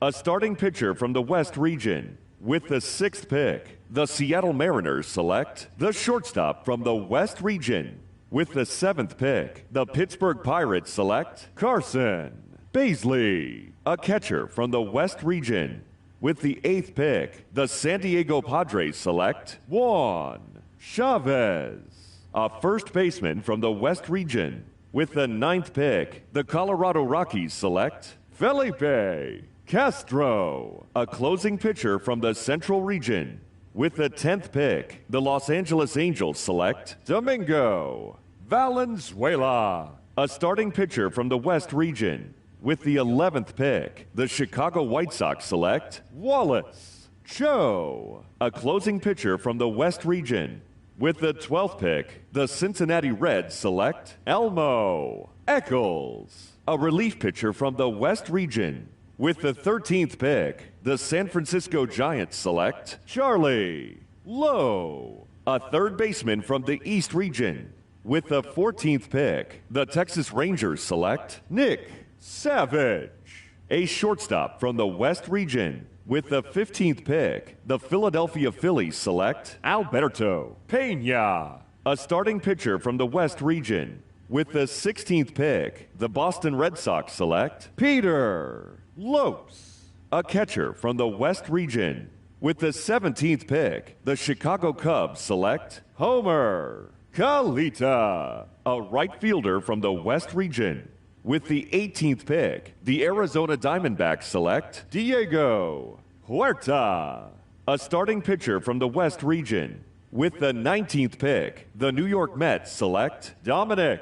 A starting pitcher from the West region. With the 6th pick, the Seattle Mariners select the shortstop from the West region. With the 7th pick, the Pittsburgh Pirates select Carson Baisley, a catcher from the West region. With the 8th pick, the San Diego Padres select Juan Chavez, a first baseman from the West region. With the 9th pick, the Colorado Rockies select Felipe Castro, a closing pitcher from the Central region. With the 10th pick, the Los Angeles Angels select Domingo Valenzuela, a starting pitcher from the West region. With the 11th pick, the Chicago White Sox select Wallace Cho, a closing pitcher from the West region. With the 12th pick, the Cincinnati Reds select Elmo Eccles, a relief pitcher from the West region. With the 13th pick, the San Francisco Giants select Charlie Lowe, a third baseman from the East region. With the 14th pick, the Texas Rangers select Nick Savage, a shortstop from the West region. With the 15th pick, the Philadelphia Phillies select Alberto Pena, a starting pitcher from the West region. With the 16th pick, the Boston Red Sox select Peter Lopes, a catcher from the West region. With the 17th pick, the Chicago Cubs select Homer Kalita, a right fielder from the West region. With the 18th pick, the Arizona Diamondbacks select Diego Huerta, a starting pitcher from the West region. With the 19th pick, the New York Mets select Dominic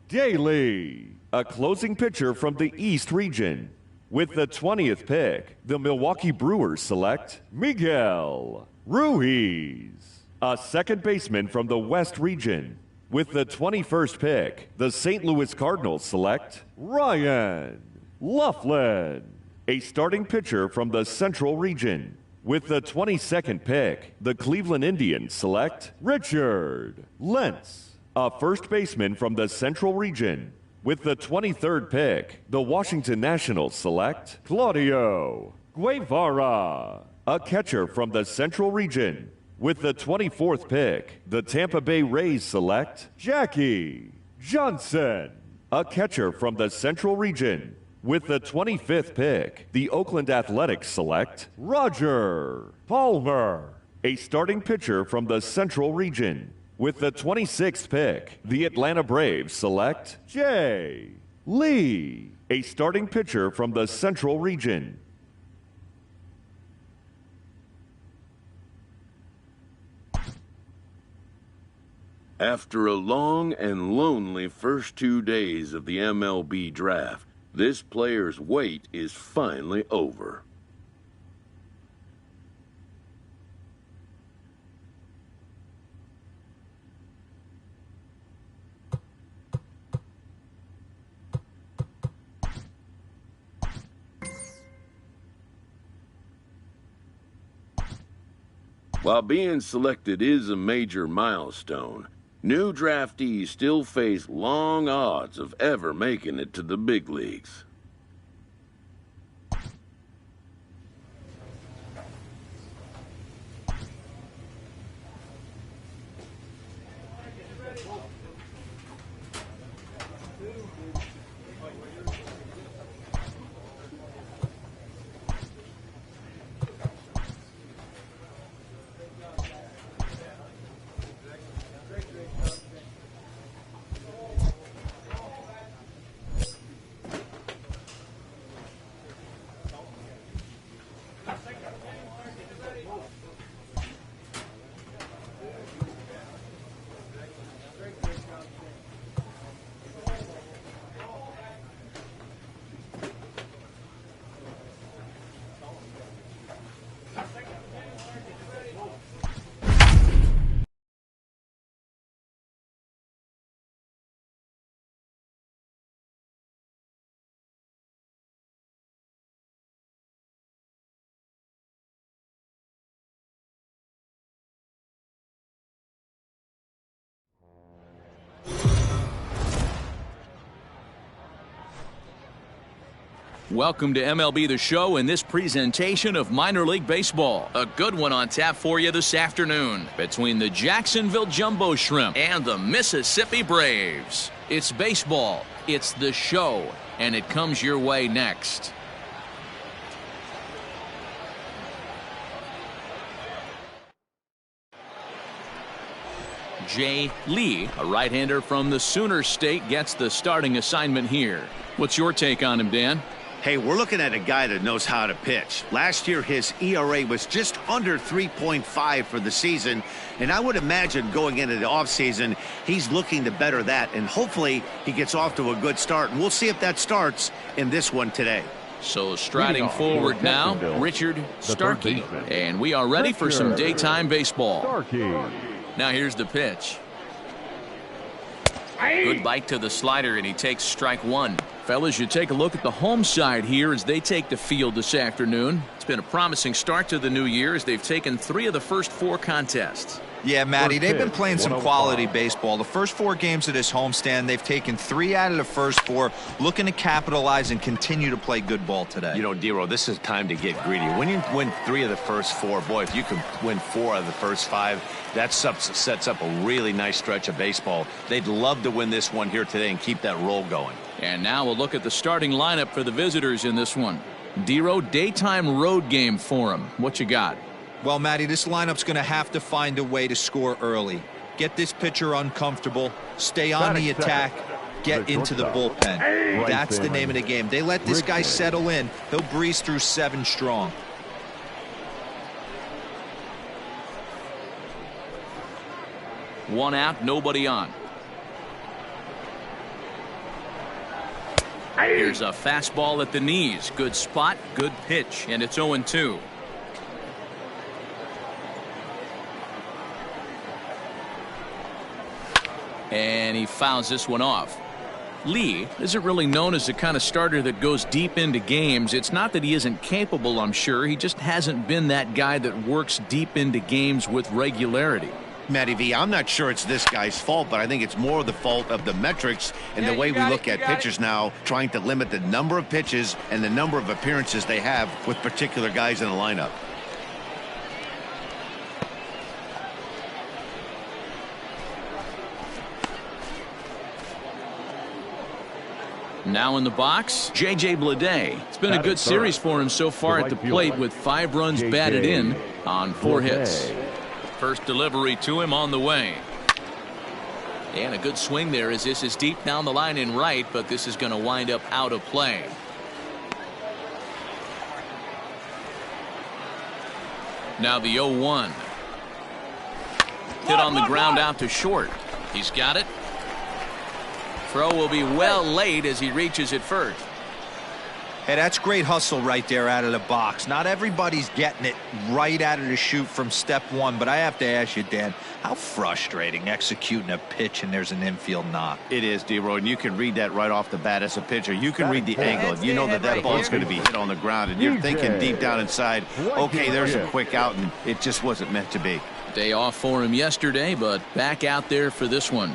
Daly, a closing pitcher from the East region. With the 20th pick, the Milwaukee Brewers select Miguel Ruiz, a second baseman from the West region. With the 21st pick, the St. Louis Cardinals select Ryan Loughlin, a starting pitcher from the Central region. With the 22nd pick, the Cleveland Indians select Richard Lentz, a first baseman from the Central region. With the 23rd pick, the Washington Nationals select Claudio Guevara, a catcher from the Central region. With the 24th pick, the Tampa Bay Rays select Jackie Johnson, a catcher from the Central region. With the 25th pick, the Oakland Athletics select Roger Palmer, a starting pitcher from the Central region. With the 26th pick, the Atlanta Braves select Jay Lee, a starting pitcher from the Central region. After a long and lonely first 2 days of the MLB draft, this player's wait is finally over. While being selected is a major milestone, new draftees still face long odds of ever making it to the big leagues. Welcome to MLB The Show in this presentation of minor league baseball. A good one on tap for you this afternoon between the Jacksonville Jumbo Shrimp and the Mississippi Braves. It's baseball, it's the show, and it comes your way next. Jay Lee, a right-hander from the Sooner State, gets the starting assignment here. What's your take on him, Dan? Hey, we're looking at a guy that knows how to pitch. Last year, his ERA was just under 3.5 for the season, and I would imagine going into the offseason, he's looking to better that, and hopefully he gets off to a good start, and we'll see if that starts in this one today. So striding forward now, Richard Starkey, and we are ready for some daytime baseball. Now here's the pitch. Good bite to the slider, and he takes strike one. Fellas, you take a look at the home side here as they take the field this afternoon. It's been a promising start to the new year as they've taken 3 of the first 4 contests. Yeah, Matty, they've been playing some quality baseball. The first 4 games of this homestand, they've taken 3 out of the first 4, looking to capitalize and continue to play good ball today. You know, Dero, this is time to get greedy. When you win 3 of the first 4, boy, if you can win 4 of the first 5, that sets up a really nice stretch of baseball. They'd love to win this one here today and keep that roll going. And now we'll look at the starting lineup for the visitors in this one. Dero, daytime road game for them. What you got? Well, Matty, this lineup's going to have to find a way to score early. Get this pitcher uncomfortable, stay on the attack, get into the bullpen. That's the name of the game. They let this guy settle in, he'll breeze through 7 strong. One out, nobody on. Here's a fastball at the knees. Good spot, good pitch, and it's 0-2. And he fouls this one off. Lee isn't really known as the kind of starter that goes deep into games. It's not that he isn't capable, I'm sure. He just hasn't been that guy that works deep into games with regularity. Matty V, I'm not sure it's this guy's fault, but I think it's more the fault of the metrics and the way we look at pitchers now, trying to limit the number of pitches and the number of appearances they have with particular guys in the lineup. Now in the box, J.J. Bleday. It's been a good series for him so far at the plate with 5 runs batted in on 4 hits. First delivery to him on the way. And a good swing there as this is deep down the line in right, but this is going to wind up out of play. Now the 0-1. Hit on the ground out to short. He's got it. Throw will be well late as he reaches it first. Hey, that's great hustle right there out of the box. Not everybody's getting it right out of the chute from step 1, but I have to ask you, Dan, how frustrating executing a pitch and there's an infield knock. It is, D-Roy, and you can read that right off the bat as a pitcher. You can read the angle. You know that ball's going to be hit on the ground, and you're thinking deep down inside, okay, there's a quick out, and it just wasn't meant to be. Day off for him yesterday, but back out there for this one.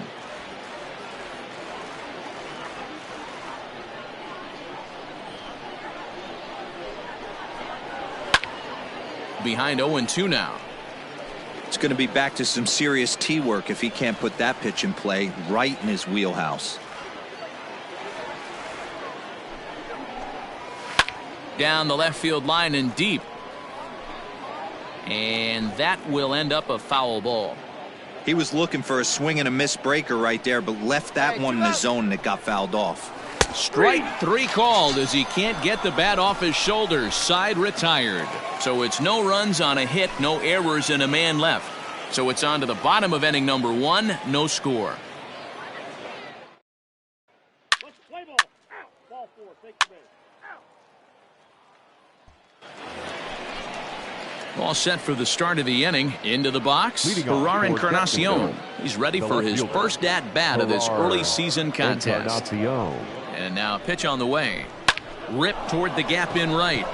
Behind 0-2 now. It's going to be back to some serious tee work if he can't put that pitch in play right in his wheelhouse. Down the left field line and deep. And that will end up a foul ball. He was looking for a swing and a miss breaker right there, but left that one in the zone that got fouled off. Strike 3 called as he can't get the bat off his shoulders. Side retired. So it's no runs on a hit, no errors, and a man left. So it's on to the bottom of inning number 1, no score. All set for the start of the inning. Into the box, Gerard Encarnacion. He's ready for his first at-bat of this early season contest. And now a pitch on the way. Rip toward the gap in right.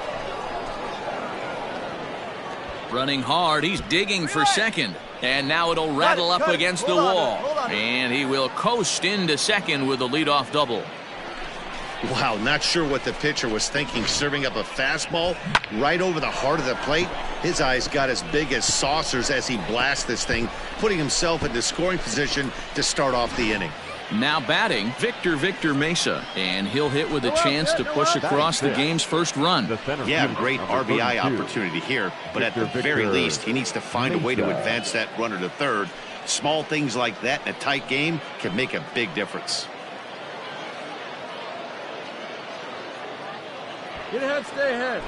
Running hard, he's digging for second. And now it'll rattle up against the wall. And he will coast into second with a leadoff double. Wow, not sure what the pitcher was thinking, serving up a fastball right over the heart of the plate. His eyes got as big as saucers as he blasts this thing, putting himself into scoring position to start off the inning. Now batting, Victor Mesa, and he'll hit with a chance to push across the game's first run. Yeah, great RBI opportunity here, but at the very least, he needs to find a way to advance that runner to third. Small things like that in a tight game can make a big difference. Get ahead, stay ahead.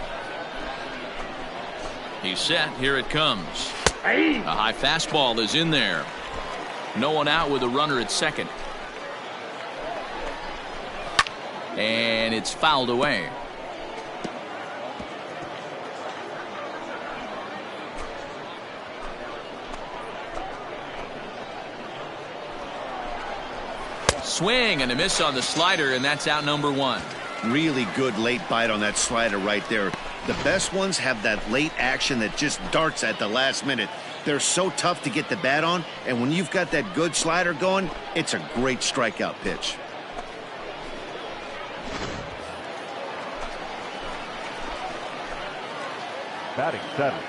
He's set. Here it comes. A high fastball is in there. No one out with a runner at second. And it's fouled away. Swing and a miss on the slider, and that's out number one. Really good late bite on that slider right there. The best ones have that late action that just darts at the last minute. They're so tough to get the bat on, and when you've got that good slider going, it's a great strikeout pitch. Batting seventh,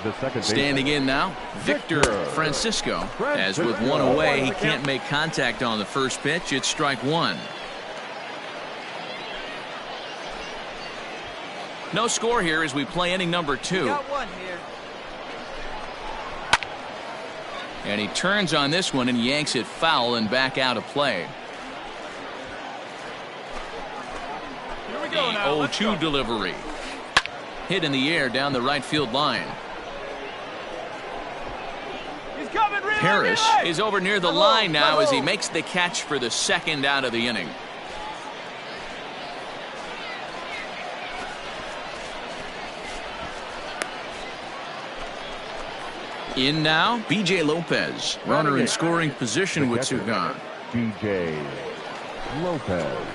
the second standing in now, Victor Francisco. As with one away, he can't make contact on the first pitch. It's strike one. No score here as we play inning number two. Got one here. And he turns on this one and yanks it foul and back out of play. Here we go The now. 0-2 delivery. Hit in the air down the right field line. He's coming, relay, Harris relay. is over near the line now as he makes the catch for the second out of the inning. In now, B.J. Lopez, runner in scoring position with two gone. B.J. Lopez.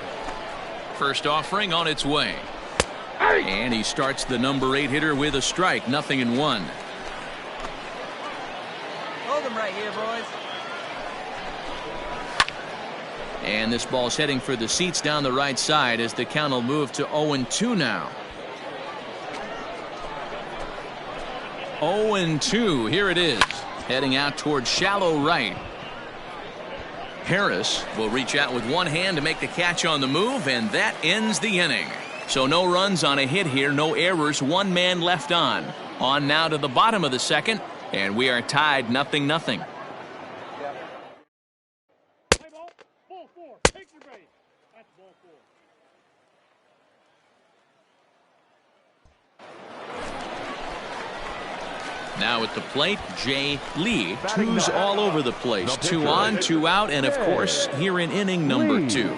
First offering on its way. And he starts the number 8 hitter with a strike, 0-1. Hold him right here, boys. And this ball's heading for the seats down the right side as the count will move to 0-2 now. 0-2, here it is, heading out towards shallow right. Harris will reach out with one hand to make the catch on the move, and that ends the inning. So no runs on a hit here, no errors, one man left on. On now to the bottom of the second, and we are tied 0-0. Now at the plate, Jay Lee. Twos all over the place. 2 on, 2 out, and of course, here in inning number 2.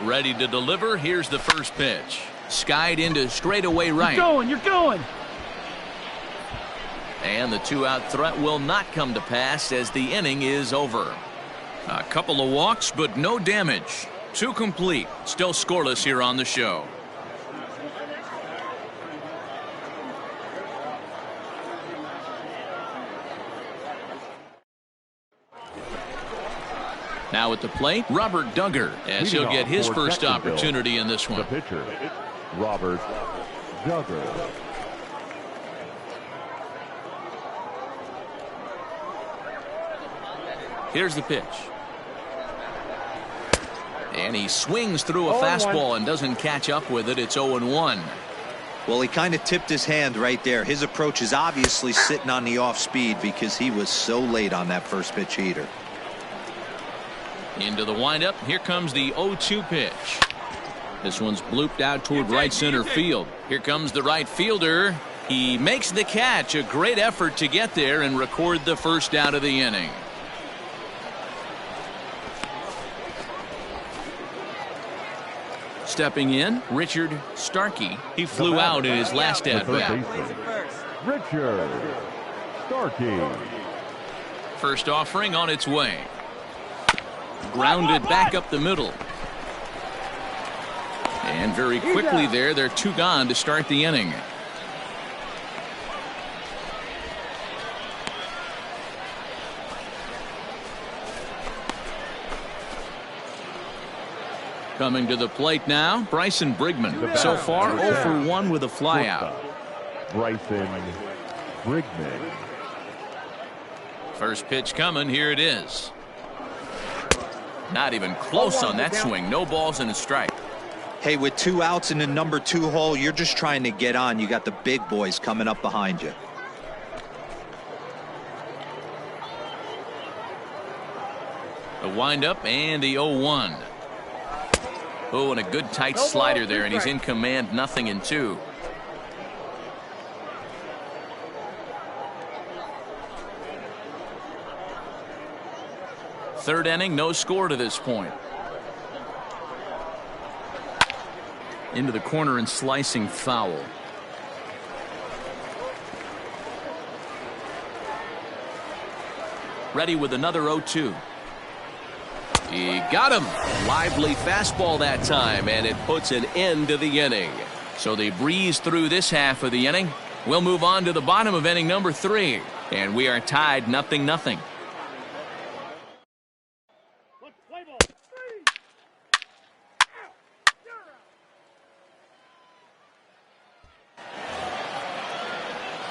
Ready to deliver. Here's the first pitch. Skied into straightaway right. You're going. And the 2-out threat will not come to pass as the inning is over. A couple of walks, but no damage. 2 complete. Still scoreless here on the show. Now at the plate, Robert Duggar, as he'll get his first opportunity in this one. The pitcher, Robert Duggar. Here's the pitch. And he swings through a fastball and doesn't catch up with it. It's 0-1. Well, he kind of tipped his hand right there. His approach is obviously sitting on the off speed because he was so late on that first pitch heater. Into the windup. Here comes the 0-2 pitch. This one's blooped out toward right center field. Here comes the right fielder. He makes the catch. A great effort to get there and record the first out of the inning. Stepping in, Richard Starkey. He flew out in his last at bat. Richard Starkey. First offering on its way. Grounded back up the middle. And very quickly there, they're 2 gone to start the inning. Coming to the plate now, Bryson Brigman. So far, 0 for 1 with a flyout. Bryson Brigman. First pitch coming. Here it is. Not even close on that swing. No balls and a strike. Hey, with 2 outs in the number 2 hole, you're just trying to get on. You got the big boys coming up behind you. The windup and the 0-1. Oh, and a good tight slider there, and he's in command. 0-2. Third inning, no score to this point. Into the corner and slicing foul. Ready with another 0-2. He got him. Lively fastball that time, and it puts an end to the inning. So they breeze through this half of the inning. We'll move on to the bottom of inning number 3, and we are tied 0-0.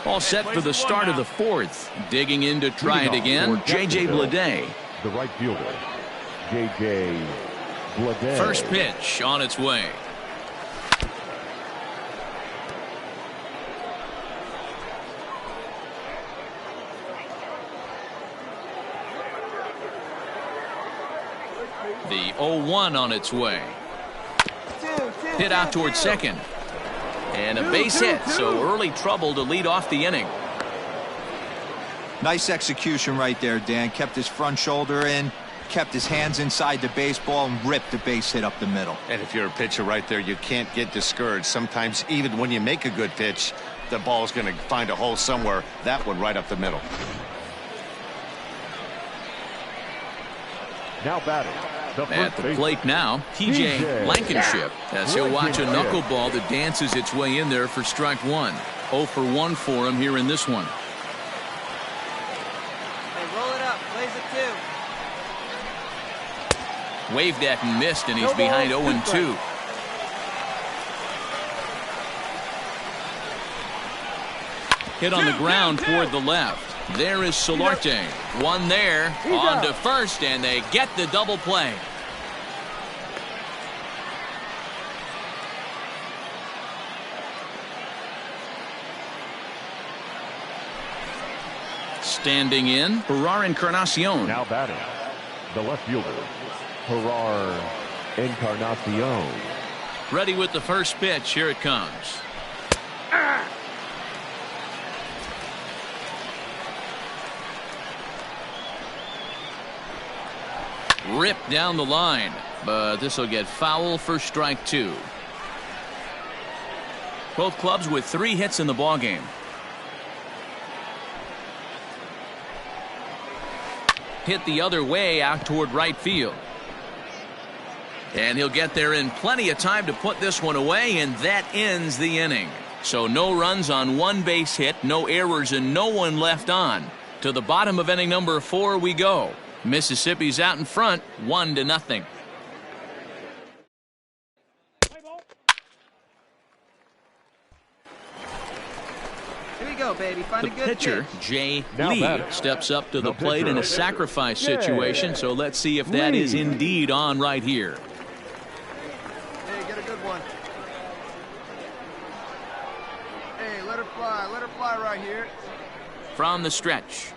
All set for the start of the 4th. Digging in to try it again, J.J. Bleday. The right fielder, J.J. Bleday. First pitch on its way. The 0-1 on its way. Hit out towards second. And a base hit, so early trouble to lead off the inning. Nice execution right there, Dan. Kept his front shoulder in, kept his hands inside the baseball, and ripped the base hit up the middle. And if you're a pitcher right there, you can't get discouraged. Sometimes even when you make a good pitch, the ball's going to find a hole somewhere. That one right up the middle. Now batting. At the plate now, TJ Blankenship, as he'll watch a knuckleball that dances its way in there for strike 1. 0 for 1 for him here in this one. Hey, roll it up. Plays it 2. Waved at and missed, and he's behind 0-2. Hit on the ground toward the left. There is Solarte. One there, on to first, and they get the double play. Standing in, Gerard Encarnacion. Now batting. The left fielder, Gerard Encarnacion. Ready with the first pitch. Here it comes. Ripped down the line, but this will get foul for strike 2. Both clubs with 3 hits in the ballgame. Hit the other way out toward right field. And he'll get there in plenty of time to put this one away, and that ends the inning. So no runs on 1 base hit, no errors, and no one left on. To the bottom of inning number 4 we go. Mississippi's out in front, 1-0. Here we go, baby. Find The a good pitcher, pitch. Jay Lee, steps up to the plate in a sacrifice situation, so let's see if that is indeed on right here. Hey, get a good one. Hey, let her fly right here. From the stretch.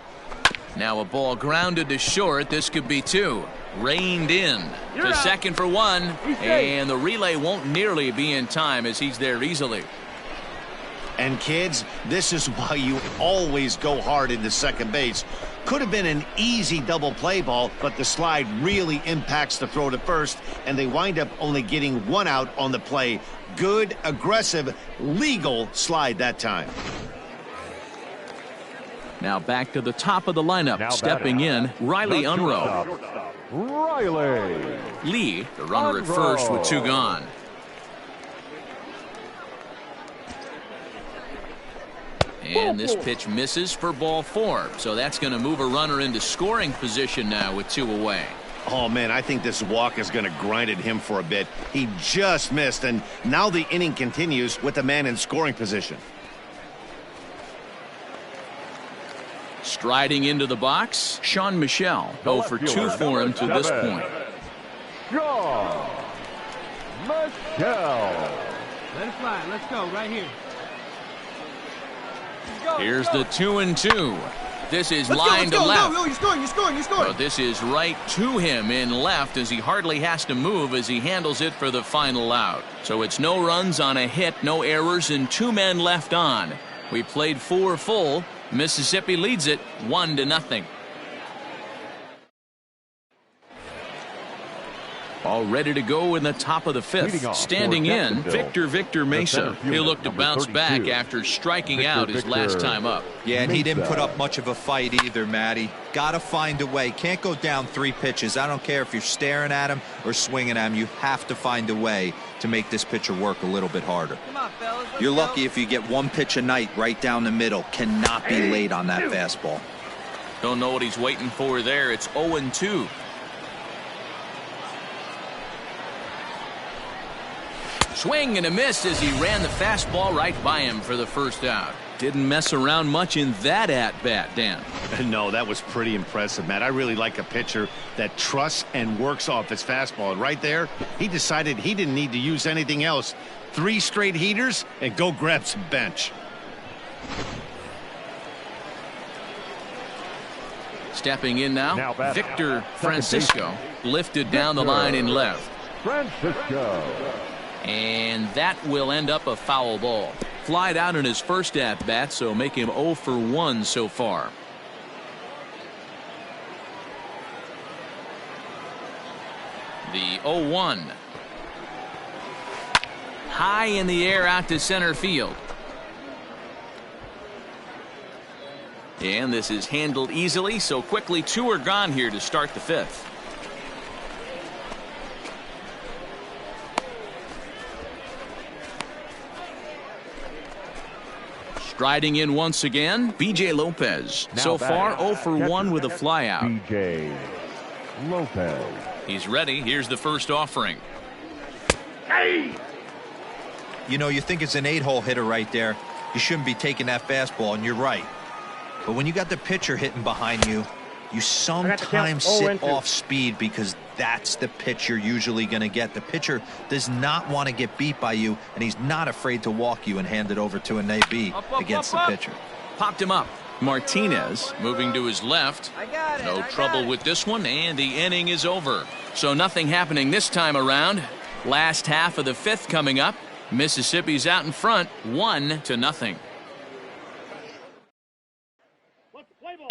Now a ball grounded to short. This could be 2. Reined in to second for 1, and the relay won't nearly be in time as he's there easily. And kids, this is why you always go hard into second base. Could have been an easy double play ball, but the slide really impacts the throw to first, and they wind up only getting 1 out on the play. Good, aggressive, legal slide that time. Now back to the top of the lineup. Stepping in, Riley Unruh. Riley. Lee, the runner at first with 2 gone. And this pitch misses for ball 4. So that's going to move a runner into scoring position now with 2 away. Oh, man, I think this walk is going to grind at him for a bit. He just missed, and now the inning continues with the man in scoring position. Striding into the box, Sean Michelle. 0 for 2 for him to this point. Sean Michelle. Let it fly. Let's go right here. Here's the 2-2. This is line to left. You're scoring. So this is right to him in left as he hardly has to move as he handles it for the final out. So it's no runs on a hit, no errors, and 2 men left on. We played 4 full. Mississippi leads it 1-0. All ready to go in the top of the 5th. Standing in, Victor Mesa. He'll look to bounce back after striking out his last time up. Yeah, and he didn't put up much of a fight either, Matty. Got to find a way. Can't go down 3 pitches. I don't care if you're staring at him or swinging at him. You have to find a way to make this pitcher work a little bit harder. Come on, fellas. You're lucky if you get 1 pitch a night right down the middle. Cannot be late on that fastball. Don't know what he's waiting for there. It's 0-2. Swing and a miss as he ran the fastball right by him for the first out. Didn't mess around much in that at-bat, Dan. No, that was pretty impressive, Matt. I really like a pitcher that trusts and works off his fastball. And right there, he decided he didn't need to use anything else. 3 straight heaters and go grab some bench. Stepping in now Victor Francisco. Lifted down the line in left. Francisco. And that will end up a foul ball. Flied out in his first at-bat, so make him 0 for 1 so far. The 0-1. High in the air out to center field. And this is handled easily, so quickly 2 are gone here to start the 5th. Striding in once again, B.J. Lopez. So far 0 for 1 with a flyout. B.J. Lopez. He's ready. Here's the first offering. Hey! You know, you think it's an 8-hole hitter right there. You shouldn't be taking that fastball, and you're right. But when you got the pitcher hitting behind you, you sometimes sit off speed because that's the pitch you're usually going to get. The pitcher does not want to get beat by you, and he's not afraid to walk you and hand it over to an AB against the pitcher. Popped him up. Martinez moving to his left. No trouble with this one, and the inning is over. So nothing happening this time around. Last half of the 5th coming up. Mississippi's out in front, 1-0. What's the play ball?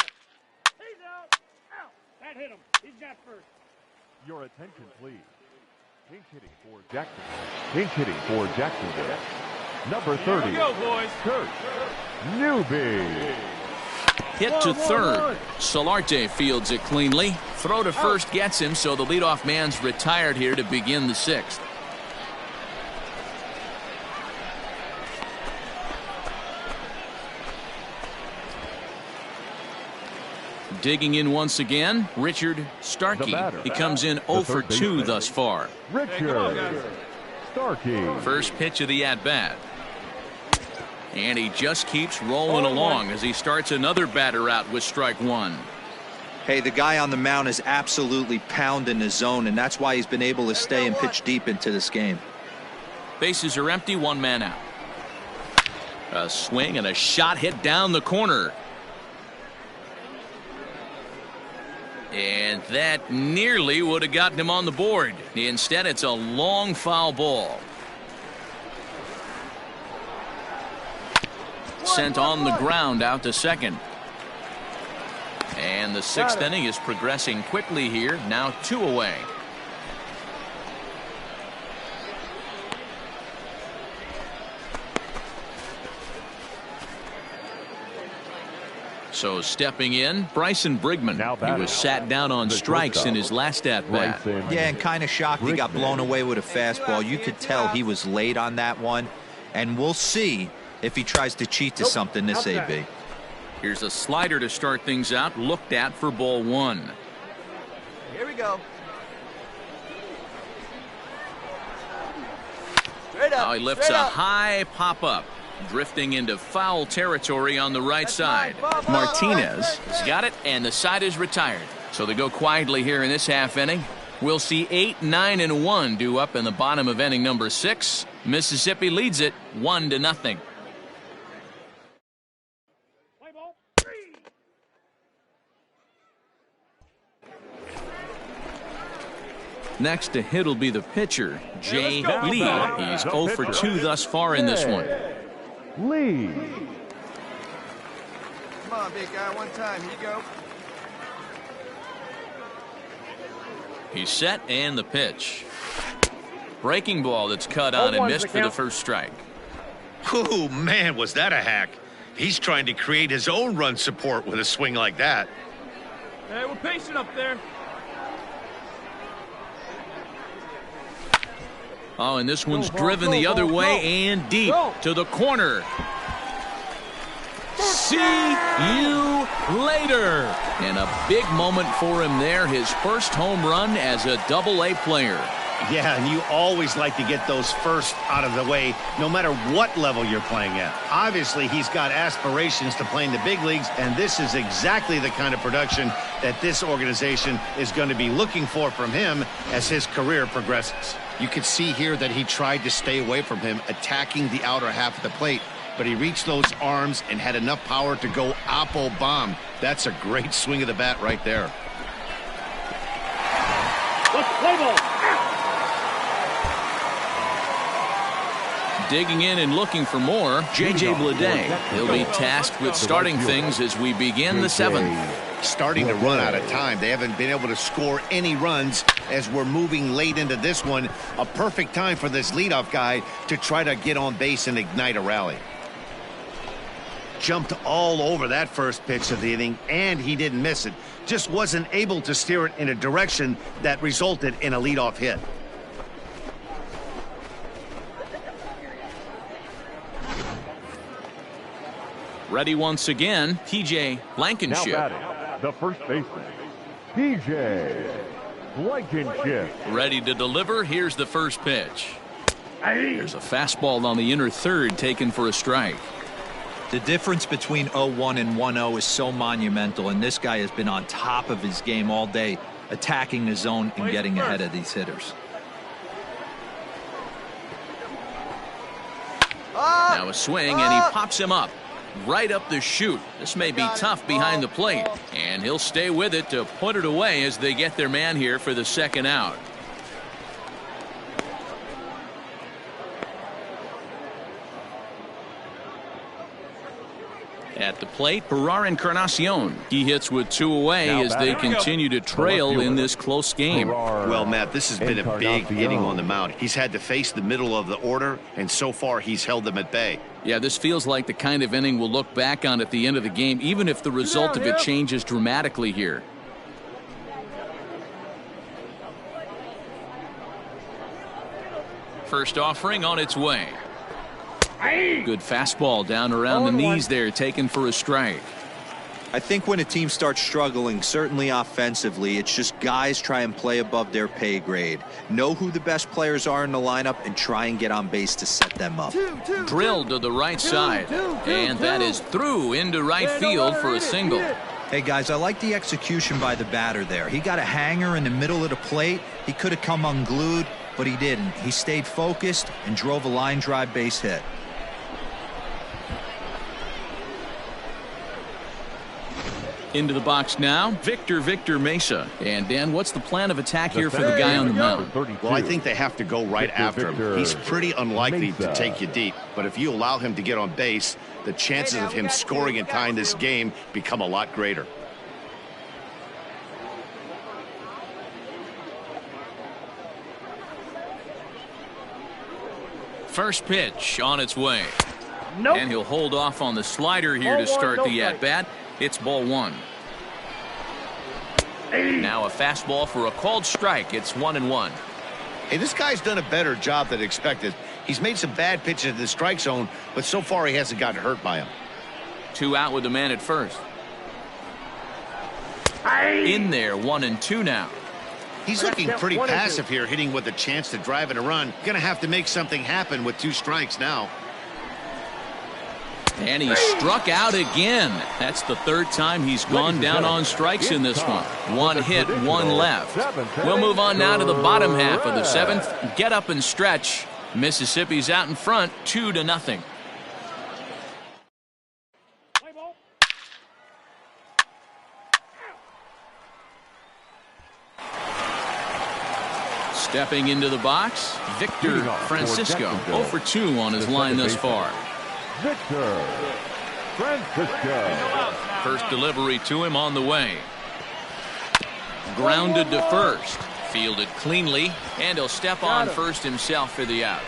He's out. Out. That hit him. He's got first. Your attention, please. Pinch hitting for Jacksonville. Pinch hitting for Jacksonville. Number 30. Here we go, boys. Kurt Newby. Hit to third. Solarte fields it cleanly. Throw to first gets him, so the leadoff man's retired here to begin the 6th. Digging in once again, Richard Starkey. He comes in 0 for 2 thus far. Richard Starkey. First pitch of the at-bat. And he just keeps rolling along as he starts another batter out with strike 1. Hey, the guy on the mound is absolutely pounding the zone, and that's why he's been able to stay and pitch deep into this game. Bases are empty, 1 man out. A swing and a shot hit down the corner. And that nearly would have gotten him on the board. Instead, it's a long foul ball. Sent on the ground out to second. And the 6th inning is progressing quickly here. Now 2 away. So stepping in, Bryson Brigman. He was sat down on strikes in his last at-bat. Yeah, and kind of shocked he got blown away with a fastball. You could tell he was late on that one. And we'll see if he tries to cheat to something this AB. Here's a slider to start things out. Looked at for ball 1. Here we go. Oh, he lifts a high pop-up, drifting into foul territory on the right side. Martinez has got it, and the side is retired. So they go quietly here in this half inning. We'll see 8, 9, and 1 due up in the bottom of inning number 6. Mississippi leads it 1-0. Next to hit will be the pitcher, Jay Lee. He's 0 for 2 thus far in this one. Lee. Come on, big guy, one time. Here you go. He's set, and the pitch. Breaking ball that's cut on and missed for the first strike. Oh, man, was that a hack. He's trying to create his own run support with a swing like that. Hey, we're patient up there. Oh, and this one's driven the other way and deep to the corner. See you later. And a big moment for him there. His first home run as a Double-A player. Yeah, and you always like to get those first out of the way, no matter what level you're playing at. Obviously, he's got aspirations to play in the big leagues, and this is exactly the kind of production that this organization is going to be looking for from him as his career progresses. You can see here that he tried to stay away from him, attacking the outer half of the plate, but he reached those arms and had enough power to go oppo bomb. That's a great swing of the bat right there. Let's play ball. Digging in and looking for more, J.J. Bleday. He'll be tasked with starting things as we begin the 7th. Starting to run out of time. They haven't been able to score any runs as we're moving late into this one. A perfect time for this leadoff guy to try to get on base and ignite a rally. Jumped all over that first pitch of the inning, and he didn't miss it. Just wasn't able to steer it in a direction that resulted in a leadoff hit. Ready once again, P.J. Blankenship. Now batting, the first baseman, P.J. Blankenship. Ready to deliver. Here's the first pitch. There's a fastball on the inner third taken for a strike. The difference between 0-1 and 1-0 is so monumental, and this guy has been on top of his game all day, attacking the zone and getting ahead of these hitters. Now a swing, and he pops him up. Right up the chute. This may be tough behind the plate, and he'll stay with it to put it away as they get their man here for the second out. At the plate, Gerard Encarnacion. He hits with 2 away as they continue to trail in this close game. Well, Matt, this has been a big inning on the mound. He's had to face the middle of the order, and so far he's held them at bay. Yeah, this feels like the kind of inning we'll look back on at the end of the game, even if the result of it changes dramatically here. First offering on its way. Good fastball down around the knees there, taken for a strike. I think when a team starts struggling, certainly offensively, it's just guys try and play above their pay grade. Know who the best players are in the lineup and try and get on base to set them up. Drilled to the right side, and that is through into right field for a single. Hey, guys, I like the execution by the batter there. He got a hanger in the middle of the plate. He could have come unglued, but he didn't. He stayed focused and drove a line drive base hit. Into the box now, Victor Mesa. And Dan, what's the plan of attack here for the guy on the mound? Well, I think they have to go right after him. He's pretty unlikely to take you deep, but if you allow him to get on base, the chances of him scoring and tying this game become a lot greater. First pitch on its way. And he'll hold off on the slider here to start the at-bat. It's ball 1. Now a fastball for a called strike. It's 1-1. Hey, this guy's done a better job than expected. He's made some bad pitches in the strike zone, but so far he hasn't gotten hurt by him. 2 out with the man at first. In there, 1-2 now. He's looking pretty passive here, hitting with a chance to drive and a run. Going to have to make something happen with 2 strikes now. And he struck out again. That's the 3rd time he's gone down on strikes in this one. 1 hit, 1 left. We'll move on now to the bottom half of the 7th. Get up and stretch. Mississippi's out in front, 2-0. Stepping into the box, Victor Francisco. 0 for 2 on his line thus far. Victor Francisco. First delivery to him on the way. Grounded to first. Fielded cleanly, and he'll step on first himself for the out.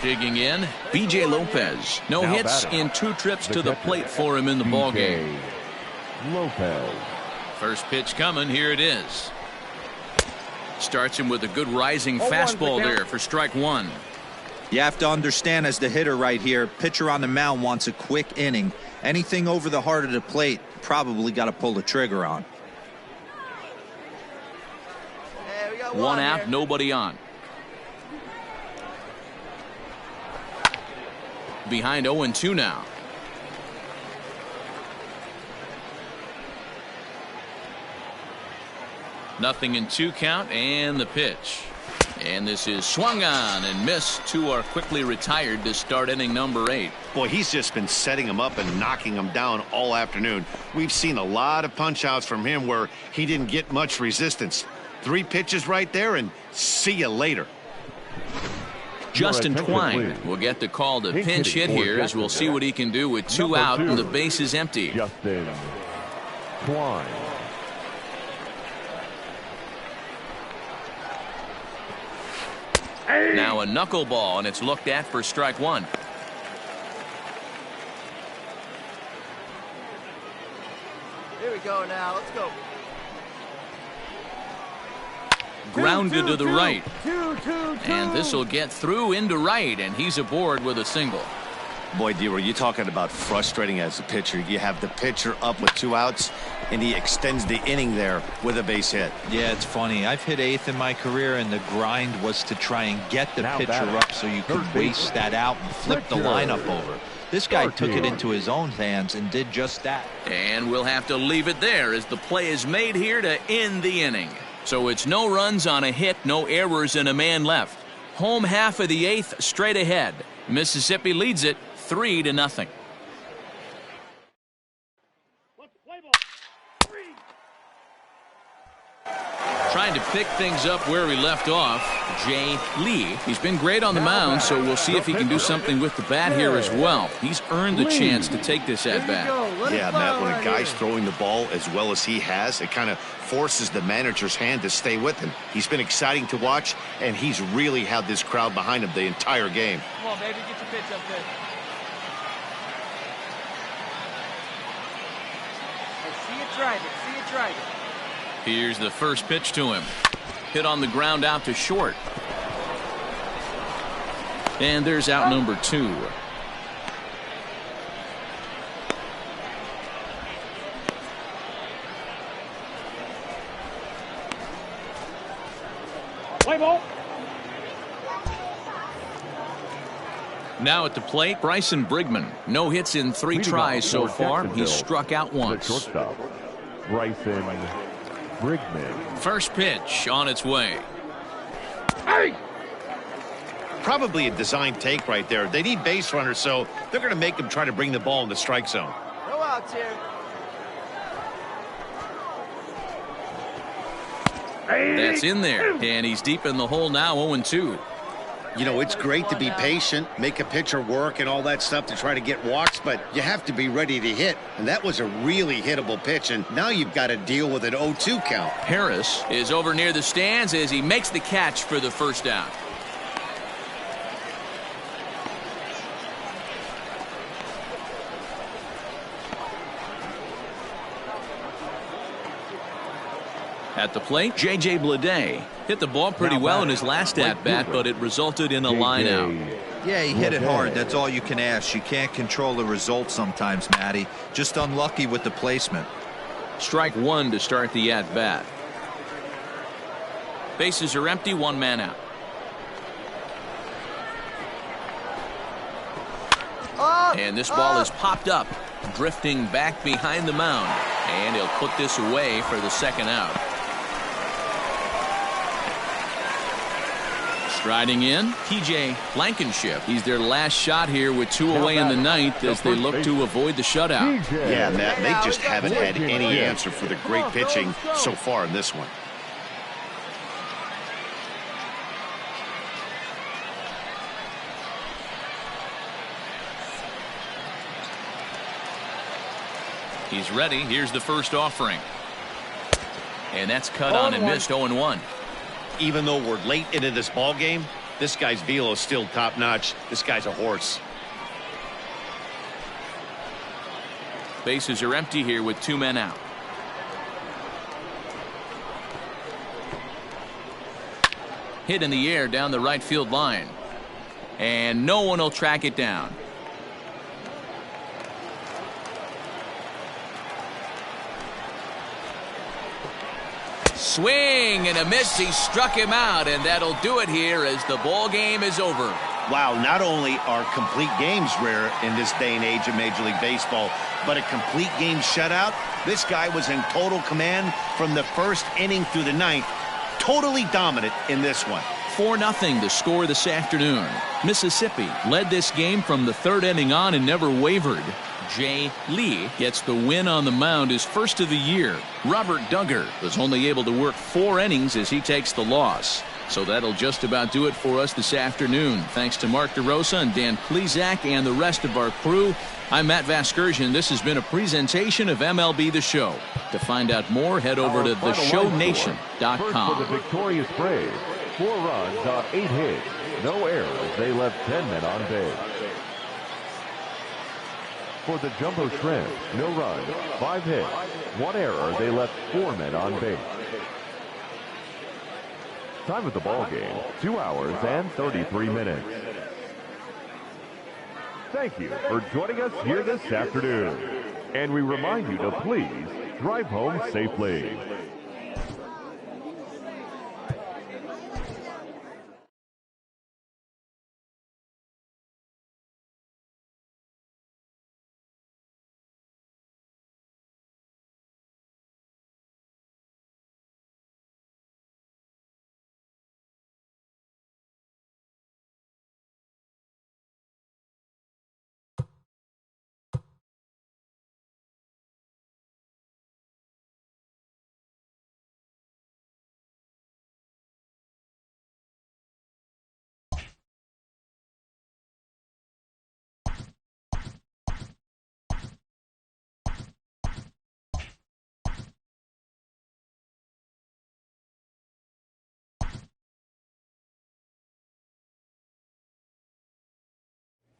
Digging in, B.J. Lopez. No hits in 2 trips to the plate for him in the ballgame. Lopez. First pitch coming. Here it is. Starts him with a good rising fastball there for strike 1. You have to understand, as the hitter right here, pitcher on the mound wants a quick inning. Anything over the heart of the plate, probably got to pull the trigger on. Hey, we got 1 out, here. nobody on. Behind 0-2 now. Nothing in 2 count, and the pitch. And this is swung on and missed. 2 are quickly retired to start inning number 8. Boy, he's just been setting him up and knocking him down all afternoon. We've seen a lot of punch outs from him where he didn't get much resistance. 3 pitches right there, and see you later. Justin Twine will get the call to pinch hit here, as we'll see what he can do with 2 out and the base is empty. Justin Twine. Now a knuckleball, and it's looked at for strike 1. Here we go now. Let's go. Grounded to the right. 2-2-2. And this will get through into right, and he's aboard with a single. Boy, D-Roy, you're talking about frustrating as a pitcher. You have the pitcher up with 2 outs, and he extends the inning there with a base hit. Yeah, it's funny. I've hit 8th in my career, and the grind was to try and get the pitcher up so you could waste that out and flip the lineup over. This guy took it into his own hands and did just that. And we'll have to leave it there as the play is made here to end the inning. So it's no runs on a hit, no errors, and a man left. Home half of the 8th straight ahead. Mississippi leads it 3-0. Trying to pick things up where he left off, Jay Lee. He's been great on the mound, so we'll see if he can do something with the bat here as well. He's earned the chance to take this at bat. Yeah, Matt, when a guy's throwing the ball as well as he has, it kind of forces the manager's hand to stay with him. He's been exciting to watch, and he's really had this crowd behind him the entire game. Come on, baby. Get your pitch up there. Hey, see it, drive it. See it, drive it. Here's the first pitch to him. Hit on the ground out to short. And there's out number 2. Play ball. Now at the plate, Bryson Brigman. No hits in 3 tries so far. He's struck out once. Shortstop, Bryson Brigman. First pitch on its way. Hey! Probably a design take right there. They need base runners, so they're going to make him try to bring the ball in the strike zone. No outs here. That's in there, and he's deep in the hole now, 0-2. You know, it's great to be patient, make a pitcher work and all that stuff to try to get walks, but you have to be ready to hit. And that was a really hittable pitch, and now you've got to deal with an 0-2 count. Harris is over near the stands as he makes the catch for the first out. At the plate, J.J. Bleday hit the ball pretty well in his last at-bat, but it resulted in a line out. Yeah, he hit it hard. That's all you can ask. You can't control the result sometimes, Matty. Just unlucky with the placement. Strike one to start the at-bat. Bases are empty, one man out. And this ball is popped up, drifting back behind the mound. And he'll put this away for the second out. Striding in, TJ Blankenship. He's their last shot here with 2 away in the ninth as they look to avoid the shutout. Yeah, Matt, they just haven't had any answer for the great pitching so far in this one. He's ready. Here's the first offering. And that's cut on and missed. 0-1. Even though we're late into this ball game, this guy's velo is still top notch. This guy's a horse. Bases are empty here with 2 men out. Hit in the air down the right field line. And no one will track it down. Swing and a miss. He struck him out, and that'll do it here as the ball game is over. Wow, not only are complete games rare in this day and age of Major League Baseball, but a complete game shutout. This guy was in total command from the first inning through the ninth. Totally dominant in this one. 4-0 the score this afternoon. Mississippi led this game from the 3rd inning on and never wavered. Jay Lee gets the win on the mound, his first of the year. Robert Duggar was only able to work 4 innings as he takes the loss. So that'll just about do it for us this afternoon. Thanks to Mark DeRosa and Dan Plezak and the rest of our crew. I'm Matt Vasgersian. This has been a presentation of MLB The Show. To find out more, head over to theshownation.com. For the victorious Braves, 4 runs on 8 hits, no errors. They left 10 men on base. For the Jumbo Shrimp, no runs, 5 hits, 1 error. They left 4 men on base. Time of the ball game, 2 hours and 33 minutes. Thank you for joining us here this afternoon. And we remind you to please drive home safely.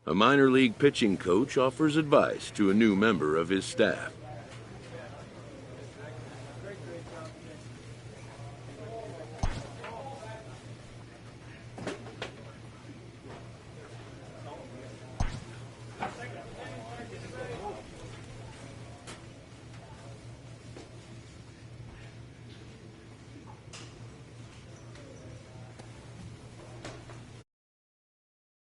A minor league pitching coach offers advice to a new member of his staff.